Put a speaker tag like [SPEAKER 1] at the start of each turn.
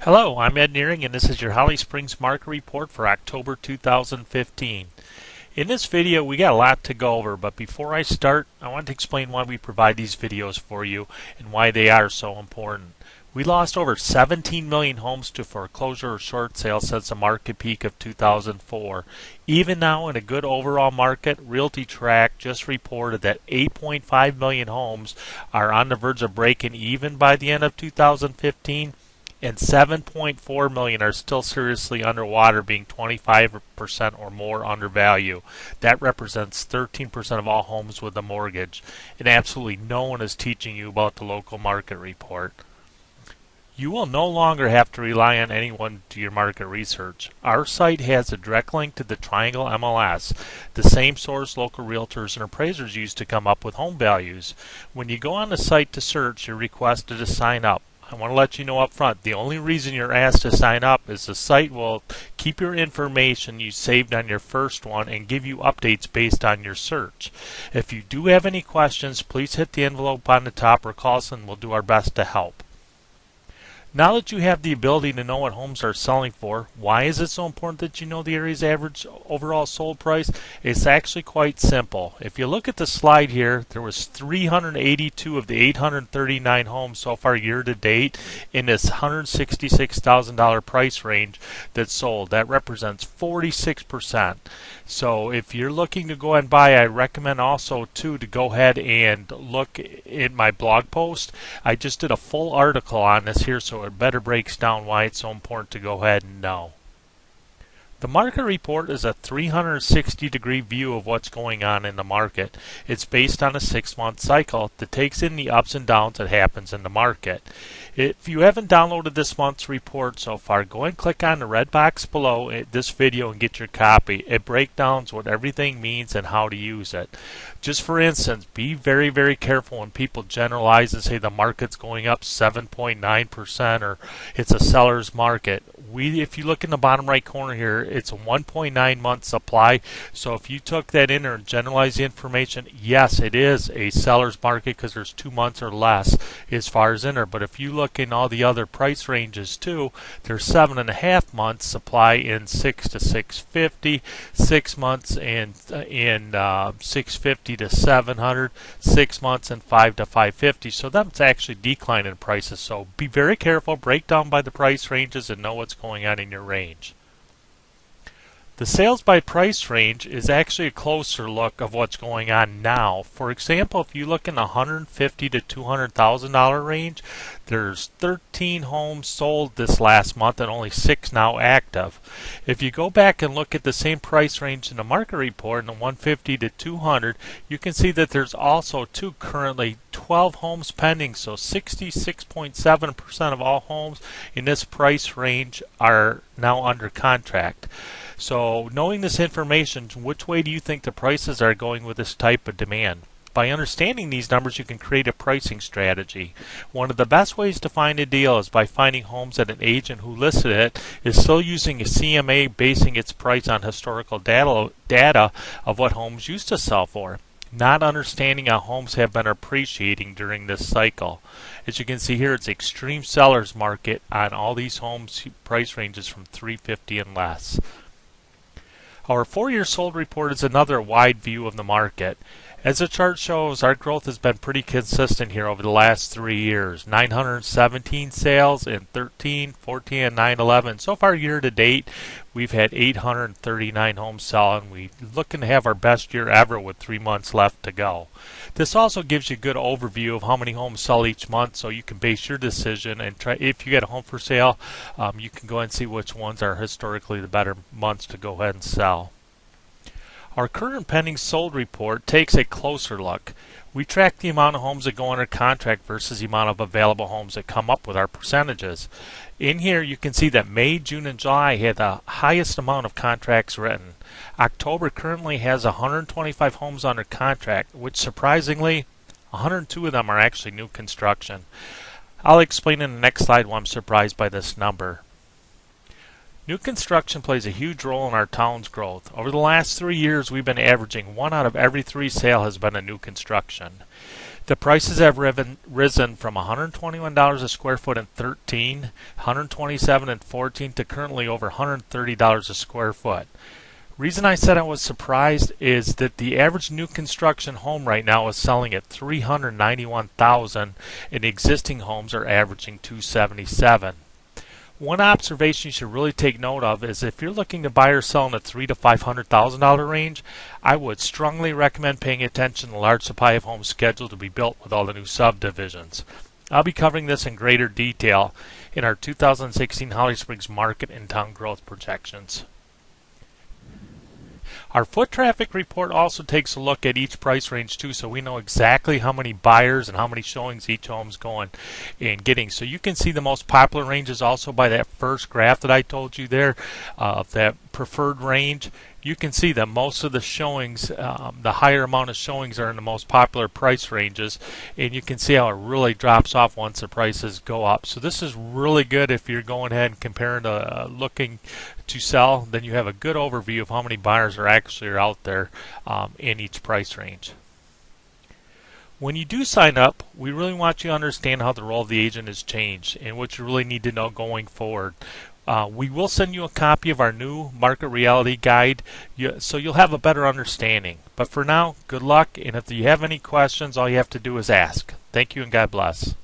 [SPEAKER 1] Hello, I'm Ed Nearing, and this is your Holly Springs Market Report for October 2015. In this video, we got a lot to go over, but before I start, I want to explain why we provide these videos for you and why they are so important. We lost over 17 million homes to foreclosure or short sale since the market peak of 2004. Even now, in a good overall market, RealtyTrack just reported that 8.5 million homes are on the verge of breaking even by the end of 2015. And 7.4 million are still seriously underwater, being 25% or more under value. That represents 13% of all homes with a mortgage. And absolutely no one is teaching you about the local market report. You will no longer have to rely on anyone to your market research. Our site has a direct link to the Triangle MLS, the same source local realtors and appraisers use to come up with home values. When you go on the site to search, you're requested to sign up. I want to let you know up front, the only reason you're asked to sign up is the site will keep your information you saved on your first one and give you updates based on your search. If you do have any questions, please hit the envelope on the top or call us and we'll do our best to help. Now that you have the ability to know what homes are selling for, why is it so important that you know the area's average overall sold price? It's actually quite simple. If you look at the slide here, there was 382 of the 839 homes so far year to date in this $166,000 price range that sold. That represents 46%. So if you're looking to go ahead and buy, I recommend also too to go ahead and look in my blog post. I just did a full article on this here, so it better breaks down why it's so important to go ahead and know. The market report is a 360-degree view of what's going on in the market. It's based on a 6-month cycle that takes in the ups and downs that happens in the market. If you haven't downloaded this month's report so far, go and click on the red box below this video and get your copy. It breaks down what everything means and how to use it. Just for instance, be very, very careful when people generalize and say the market's going up 7.9% or it's a seller's market. If you look in the bottom right corner here, it's a 1.9 month supply. So if you took that in there and generalized the information, yes, it is a seller's market because there's 2 months or less as far as in there. But if you look in all the other price ranges too, there's 7.5 months supply in 6 to 650, 6 months in 650 to 700, 6 months in 5 to 550. So that's actually declining prices. So be very careful, break down by the price ranges and know what's going on in your range. The sales by price range is actually a closer look of what's going on now. For example, if you look in the $150,000 to $200,000 range, there's 13 homes sold this last month and only 6 now active. If you go back and look at the same price range in the market report in the $150,000 to $200,000, you can see that there's also currently 12 homes pending. So 66.7% of all homes in this price range are now under contract. So knowing this information, which way do you think the prices are going with this type of demand? By understanding these numbers, you can create a pricing strategy. One of the best ways to find a deal is by finding homes that an agent who listed it is still using a CMA, basing its price on historical data of what homes used to sell for, not understanding how homes have been appreciating during this cycle. As you can see here, it's extreme seller's market on all these homes price ranges from $350,000 and less. Our 4-year sold report is another wide view of the market. As the chart shows, our growth has been pretty consistent here over the last 3 years. 917 sales in 13, 14, and 9/11. So far year to date, we've had 839 homes selling. We're looking to have our best year ever with 3 months left to go. This also gives you a good overview of how many homes sell each month, so you can base your decision and try. If you get a home for sale, you can go and see which ones are historically the better months to go ahead and sell. Our current pending sold report takes a closer look. We track the amount of homes that go under contract versus the amount of available homes that come up with our percentages. In here you can see that May, June, and July had the highest amount of contracts written. October currently has 125 homes under contract, which surprisingly 102 of them are actually new construction. I'll explain in the next slide why I'm surprised by this number. New construction plays a huge role in our town's growth. Over the last 3 years, we've been averaging 1 out of every 3 sales has been a new construction. The prices have risen from $121 a square foot in 13, $127 in 14 to currently over $130 a square foot. Reason I said I was surprised is that the average new construction home right now is selling at $391,000 and existing homes are averaging $277,000. One observation you should really take note of is if you're looking to buy or sell in the $300,000 to $500,000 range, I would strongly recommend paying attention to the large supply of homes scheduled to be built with all the new subdivisions. I'll be covering this in greater detail in our 2016 Holly Springs market and town growth projections. Our foot traffic report also takes a look at each price range too, so we know exactly how many buyers and how many showings each home's going and getting. So you can see the most popular ranges also by that first graph that I told you there, that preferred range. You can see that most of the showings, the higher amount of showings are in the most popular price ranges, and you can see how it really drops off once the prices go up. So this is really good if you're going ahead and comparing to looking to sell. Then you have a good overview of how many buyers are actually out there in each price range. When you do sign up, we really want you to understand how the role of the agent has changed and what you really need to know going forward. We will send you a copy of our new market reality guide so you'll have a better understanding. But for now, good luck, and if you have any questions, all you have to do is ask. Thank you and God bless.